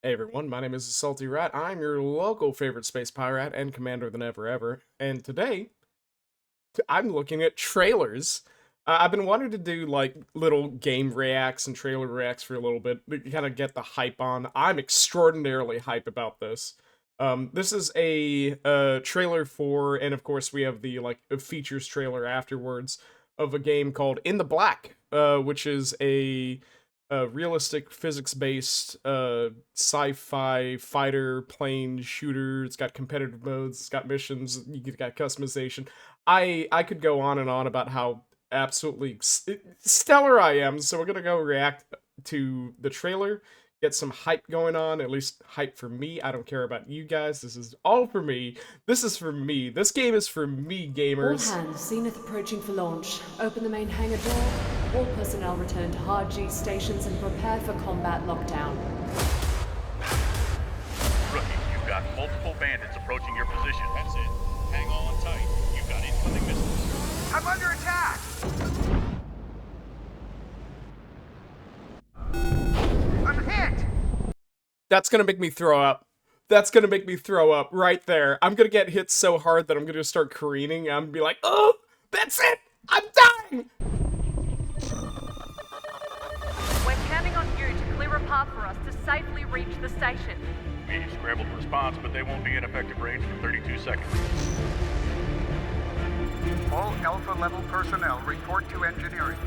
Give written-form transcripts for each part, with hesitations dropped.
Hey everyone, my name is Salty Rat. I'm your local favorite space pirate and commander than ever. And today, I'm looking at trailers. I've been wanting to do like little game reacts and trailer reacts for a little bit to kind of get the hype on. I'm extraordinarily hype about this. This is a trailer for, and of course we have the like features trailer afterwards of a game called In the Black, which is a realistic physics-based sci-fi fighter plane shooter. It's got competitive modes, it's got missions, you've got customization. I could go on and on about how absolutely stellar I am, so we're gonna go react to the trailer, get some hype going on, at least hype for me. I don't care about you guys. This is all for me. This is for me. This game is for me, All gamers. hands, Zenith approaching for launch. Open the main hangar door. All personnel return to hard G stations and prepare for combat lockdown. Rookie, you've got multiple bandits approaching your position. That's it. Hang on tight. You've got incoming missiles. I'm under attack! I'm hit! That's gonna make me throw up. That's gonna make me throw up right there. I'm gonna get hit so hard that I'm gonna start careening. I'm gonna be like, oh, that's it! I'm dying! We're counting on you to clear a path for us to safely reach the station. We scrambled response, but they won't be in effective range for 32 seconds. All Alpha level personnel report to engineering.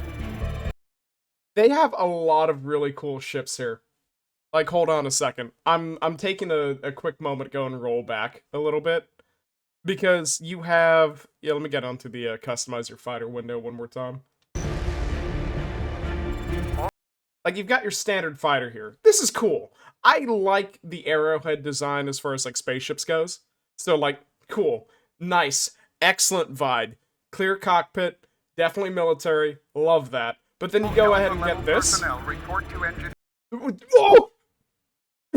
They have a lot of really cool ships here. Like, hold on a second. I'm taking a quick moment to go and roll back a little bit. Because you have... Yeah, let me get onto the customize your fighter window one more time. Like, you've got your standard fighter here. This is cool. I like the arrowhead design as far as, like, spaceships goes. So, like, cool. Nice. Excellent vibe. Clear cockpit. Definitely military. Love that. But then you go ahead and get this. Personnel report to engineering. Whoa!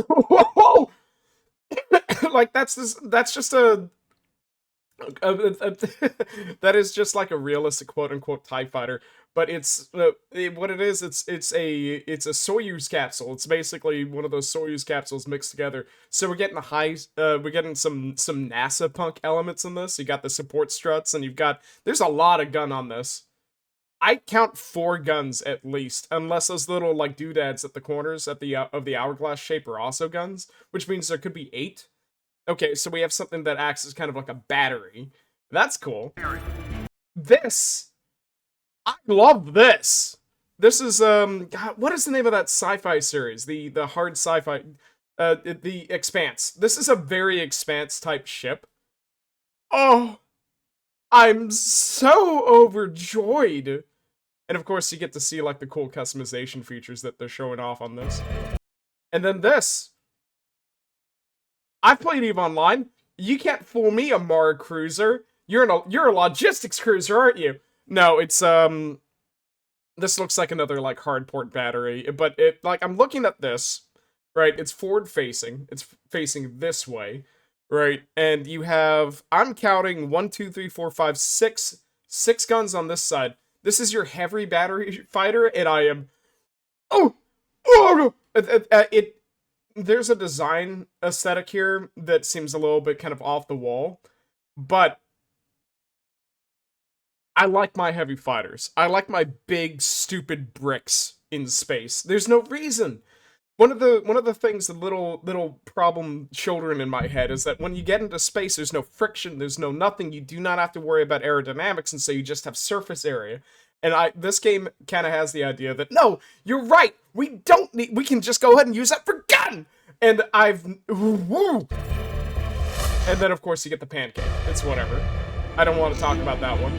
Whoa! Like, that's just that is just like a realistic quote-unquote TIE fighter, but it's what it is. It's a Soyuz capsule. It's basically one of those Soyuz capsules mixed together. So we're getting we're getting some NASA punk elements in this. You got the support struts, and there's a lot of gun on this. I count 4 guns at least, unless those little like doodads at the corners at the of the hourglass shape are also guns, which means there could be 8. Okay, so we have something that acts as kind of like a battery. That's cool. This, I love this. This is God, what is the name of that sci-fi series? The hard sci-fi, the Expanse. This is a very Expanse type ship. Oh, I'm so overjoyed. And of course, you get to see like the cool customization features that they're showing off on this. And then this. I've played EVE Online. You can't fool me, a Mara cruiser. You're a logistics cruiser, aren't you? No, it's this looks like another like hardport battery, but I'm looking at this, right? It's forward facing. It's facing this way, right? And you have, I'm counting 1, 2, 3, 4, 5, 6 guns on this side. This is your heavy battery fighter, and I am there's a design aesthetic here that seems a little bit kind of off the wall, but I like my heavy fighters. I like my big, stupid bricks in space. There's no reason. One of the things, the little problem children in my head is that when you get into space, there's no friction, there's no nothing. You do not have to worry about aerodynamics, and so you just have surface area. And this game kind of has the idea that, no, you're right, we can just go ahead and use that for gun! And woo! And then, of course, you get the pancake. It's whatever. I don't want to talk about that one.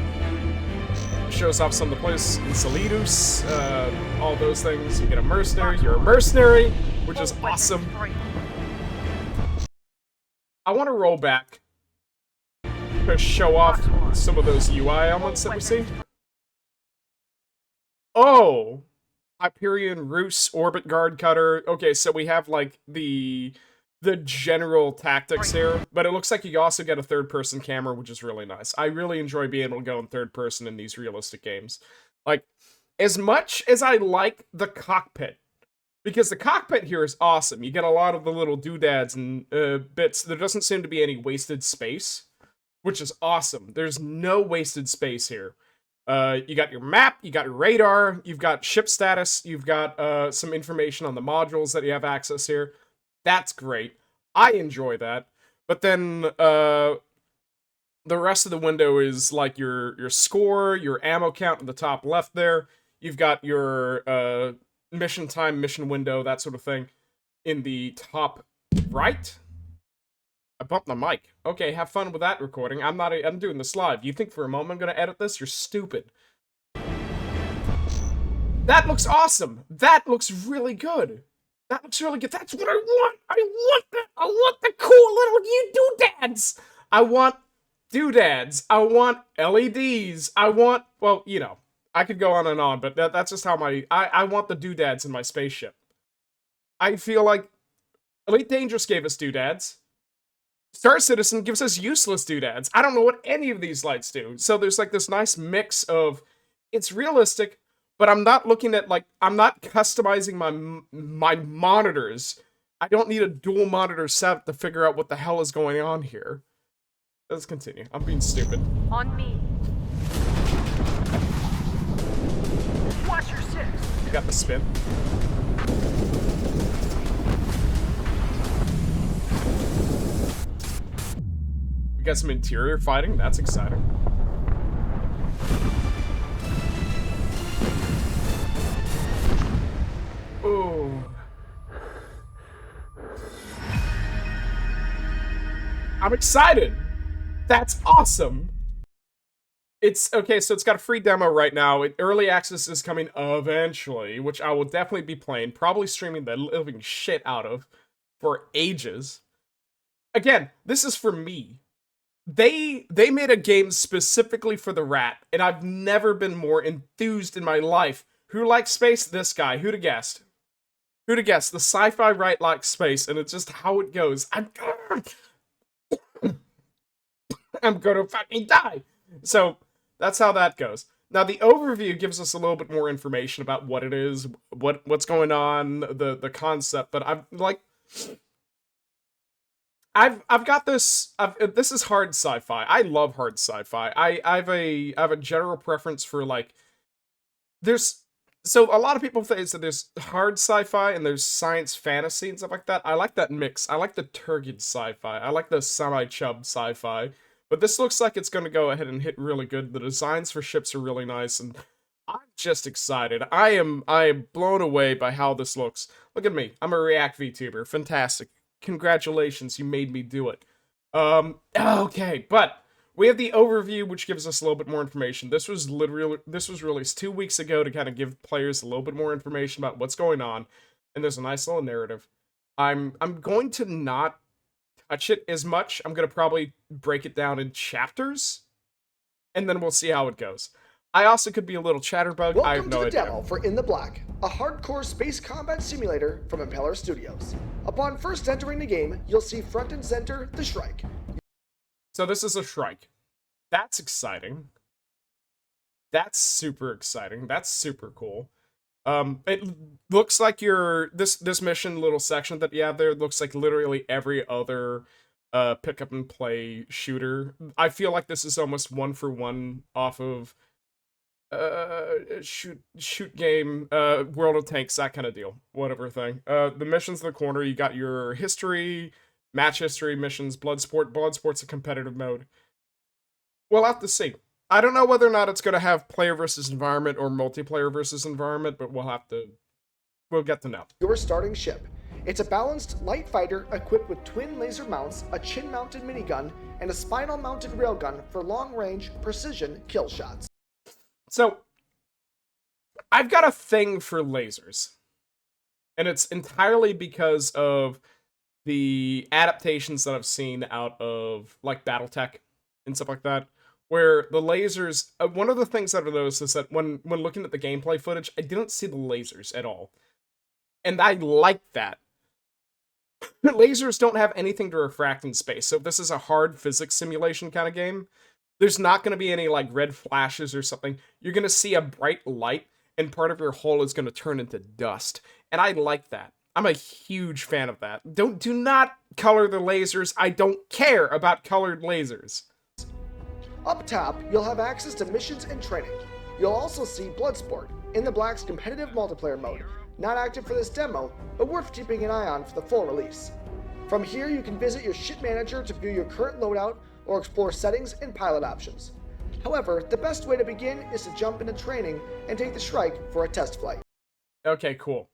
Shows off some of the place in Salidus, all those things. You get a mercenary, you're a mercenary, which is awesome. I want to roll back to show off some of those UI elements that we see. Oh, Hyperion Rus Orbit Guard Cutter. Okay, so we have like the general tactics here, but it looks like you also get a third-person camera, which is really nice. I really enjoy being able to go in third person in these realistic games. Like, as much as I like the cockpit Because the cockpit here is awesome. You get a lot of the little doodads and bits. There doesn't seem to be any wasted space, which is awesome. There's no wasted space here. You got your map, you got your radar, you've got ship status, you've got some information on the modules that you have access here. That's great. I enjoy that. But then the rest of the window is like your score, your ammo count in the top left there. You've got your mission time, mission window, that sort of thing in the top right. I bumped my mic. Okay, have fun with that recording. I'm doing this live. You think for a moment I'm gonna edit this? You're stupid. That looks awesome. That looks really good. That looks really good. That's what I want. I want the cool little doodads. I want doodads. I want LEDs. I want, well, you know, I could go on and on, but that's just how I want the doodads in my spaceship. I feel like Elite Dangerous gave us doodads. Star Citizen gives us useless doodads. I don't know what any of these lights do. So there's like this nice mix of, it's realistic, but I'm not looking at, like, I'm not customizing my monitors. I don't need a dual monitor setup to figure out what the hell is going on here. Let's continue. I'm being stupid. On me. Watch your six. You got the spin. We got some interior fighting. That's exciting. Ooh. I'm excited. That's awesome. It's okay, so it's got a free demo right now. Early access is coming eventually, which I will definitely be playing, probably streaming the living shit out of for ages. Again, this is for me. They made a game specifically for the rat, and I've never been more enthused in my life. Who likes space? This guy. Who'd have guessed? Who'd have guessed? The sci-fi right likes space, and it's just how it goes. I'm gonna fucking die. So that's how that goes. Now the overview gives us a little bit more information about what it is, what's going on, the concept. But I'm like, I've got this. This is hard sci-fi. I love hard sci-fi. I have a general preference for, like, so a lot of people say that there's hard sci-fi and there's science fantasy and stuff like that. I like that mix. I like the turgid sci-fi. I like the semi-chub sci-fi. But this looks like it's going to go ahead and hit really good. The designs for ships are really nice, and I'm just excited. I am blown away by how this looks. Look at me. I'm a React VTuber. Fantastic. Congratulations, you made me do it. Okay, but we have the overview, which gives us a little bit more information. This was released 2 weeks ago to kind of give players a little bit more information about what's going on, and there's a nice little narrative. I'm going to not touch it as much. I'm going to probably break it down in chapters, and then we'll see how it goes. I also could be a little chatterbug. I have no idea. Welcome to the demo for In the Black, a hardcore space combat simulator from Impeller Studios. Upon first entering the game, you'll see front and center the Shrike. So this is a Shrike. That's exciting. That's super exciting. That's super cool. It looks like this mission little section that you have there looks like literally every other pick up and play shooter. I feel like this is almost one for one off of shoot game, World of Tanks, that kind of deal, whatever thing. The missions in the corner, you got your history, match history missions, Bloodsport's a competitive mode. We'll have to see. I don't know whether or not it's going to have player versus environment or multiplayer versus environment, but we'll get to know. Your starting ship. It's a balanced light fighter equipped with twin laser mounts, a chin-mounted minigun, and a spinal-mounted railgun for long-range precision kill shots. So, I've got a thing for lasers. And it's entirely because of the adaptations that I've seen out of, like, Battletech and stuff like that, where the lasers... one of the things that I've noticed is that when looking at the gameplay footage, I didn't see the lasers at all. And I like that. Lasers don't have anything to refract in space, so if this is a hard physics simulation kind of game, there's not going to be any, like, red flashes or something. You're going to see a bright light, and part of your hull is going to turn into dust. and I like that. I'm a huge fan of that. Do not color the lasers. I don't care about colored lasers. Up top, you'll have access to missions and training. You'll also see Bloodsport in the Black's competitive multiplayer mode, not active for this demo, but worth keeping an eye on for the full release. From here, you can visit your ship manager to view your current loadout or explore settings and pilot options. However, the best way to begin is to jump into training and take the Shrike for a test flight. Okay, cool.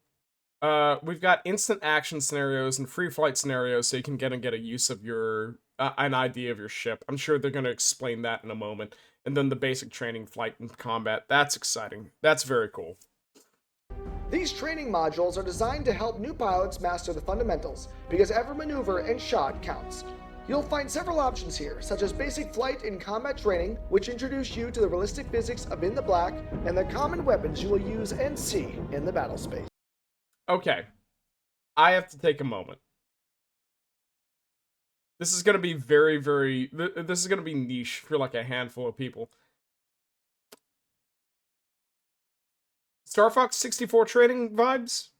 We've got instant action scenarios and free flight scenarios, so you can get a use of your an idea of your ship. I'm sure they're going to explain that in a moment. And then the basic training, flight, and combat. That's exciting. That's very cool. These training modules are designed to help new pilots master the fundamentals, because every maneuver and shot counts. You'll find several options here, such as basic flight and combat training, which introduce you to the realistic physics of In the Black, and the common weapons you will use and see in the battle space. Okay. I have to take a moment. This is going to be this is going to be niche for like a handful of people. Star Fox 64 training vibes?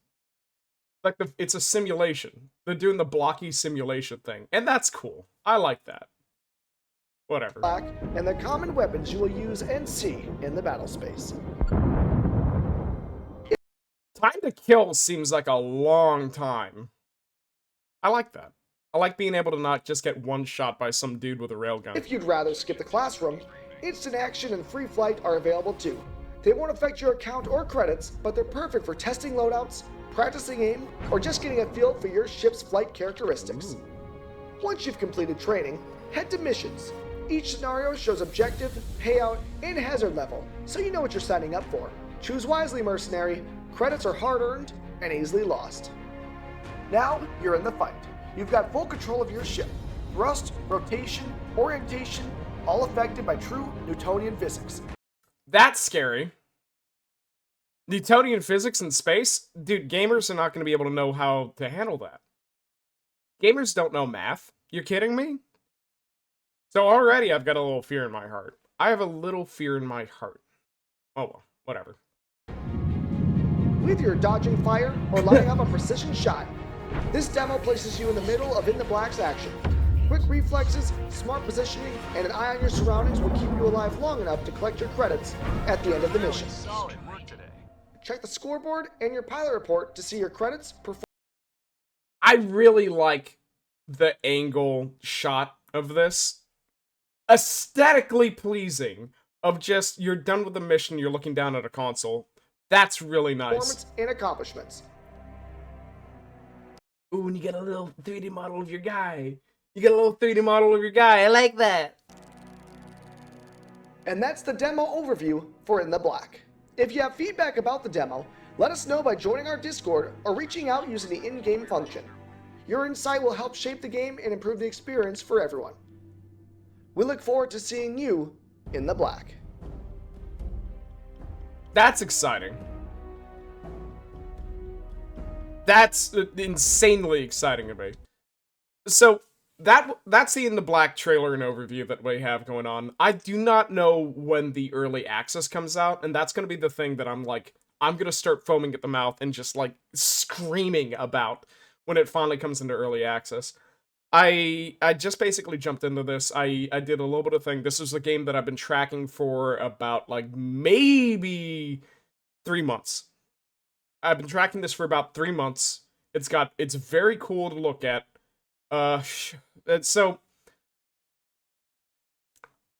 Like, it's a simulation. They're doing the blocky simulation thing. And that's cool. I like that. Whatever. Black, and the common weapons you will use and see in the battle space. Time to kill seems like a long time. I like that. I like being able to not just get one shot by some dude with a railgun. If you'd rather skip the classroom, instant action and free flight are available too. They won't affect your account or credits, but they're perfect for testing loadouts, practicing aim, or just getting a feel for your ship's flight characteristics. Once you've completed training, head to missions. Each scenario shows objective, payout, and hazard level, so you know what you're signing up for. Choose wisely, mercenary. Credits are hard-earned and easily lost. Now, you're in the fight. You've got full control of your ship. Thrust, rotation, orientation, all affected by true Newtonian physics. That's scary. Newtonian physics in space? Dude, gamers are not going to be able to know how to handle that. Gamers don't know math. You're kidding me? So already I've got a little fear in my heart. I have a little fear in my heart. Oh well, whatever. With your dodging fire or lining up a precision shot, this demo places you in the middle of In the Black's action. Quick reflexes, smart positioning, and an eye on your surroundings will keep you alive long enough to collect your credits at the end of the mission. Solid work today. Check the scoreboard and your pilot report to see your credits perform. I really like the angle shot of this. Aesthetically pleasing. Of just, you're done with the mission, you're looking down at a console. That's really nice. Performance and accomplishments. Ooh, and you get a little 3D model of your guy. You get a little 3D model of your guy. I like that. And that's the demo overview for In the Black. If you have feedback about the demo, let us know by joining our Discord or reaching out using the in-game function. Your insight will help shape the game and improve the experience for everyone. We look forward to seeing you in the Black. That's exciting. That's insanely exciting to me. So, that's the In the Black trailer and overview that we have going on. I do not know when the early access comes out, and that's going to be the thing that I'm going to start foaming at the mouth and just, like, screaming about when it finally comes into early access. I just basically jumped into this. I did a little bit of thing. This is a game that I've been tracking for about, like, maybe 3 months. I've been tracking this for about 3 months. It's very cool to look at. So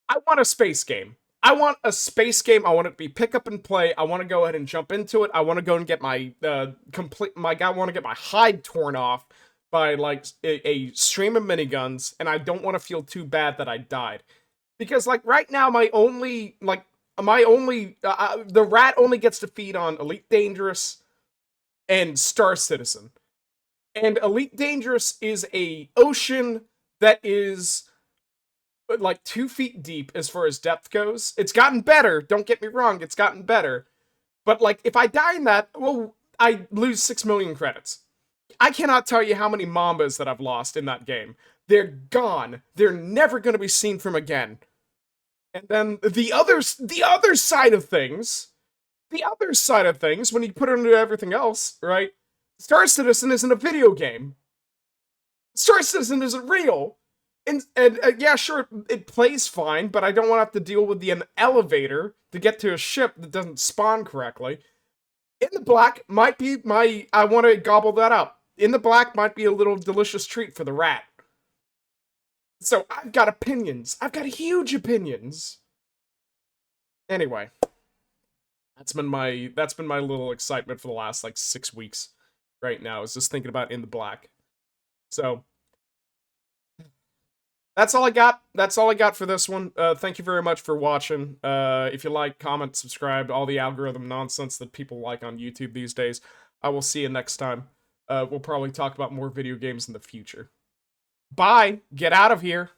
I want a space game. I want a space game. I want it to be pick up and play. I want to go ahead and jump into it. I want to go and get my want to get my hide torn off by like a stream of miniguns, and I don't want to feel too bad that I died. Because like right now the rat only gets to feed on Elite Dangerous and Star Citizen. And Elite Dangerous is a ocean that is like 2 feet deep as far as depth goes. It's gotten better, don't get me wrong, it's gotten better. But like if I die in that, well, I lose 6 million credits. I cannot tell you how many Mambas that I've lost in that game. They're gone. They're never going to be seen from again. And then the other side of things, when you put it into everything else, right? Star Citizen isn't a video game. Star Citizen isn't real. And yeah, sure, it plays fine, but I don't want to have to deal with an elevator to get to a ship that doesn't spawn correctly. In the Black might be I want to gobble that up. In the Black might be a little delicious treat for the rat. So I've got opinions. I've got huge opinions. Anyway, that's been my little excitement for the last like 6 weeks. Right now is just thinking about In the Black. So that's all I got. That's all I got for this one. Thank you very much for watching. If you like, comment, subscribe, all the algorithm nonsense that people like on YouTube these days. I will see you next time. We'll probably talk about more video games in the future. Bye. Get out of here.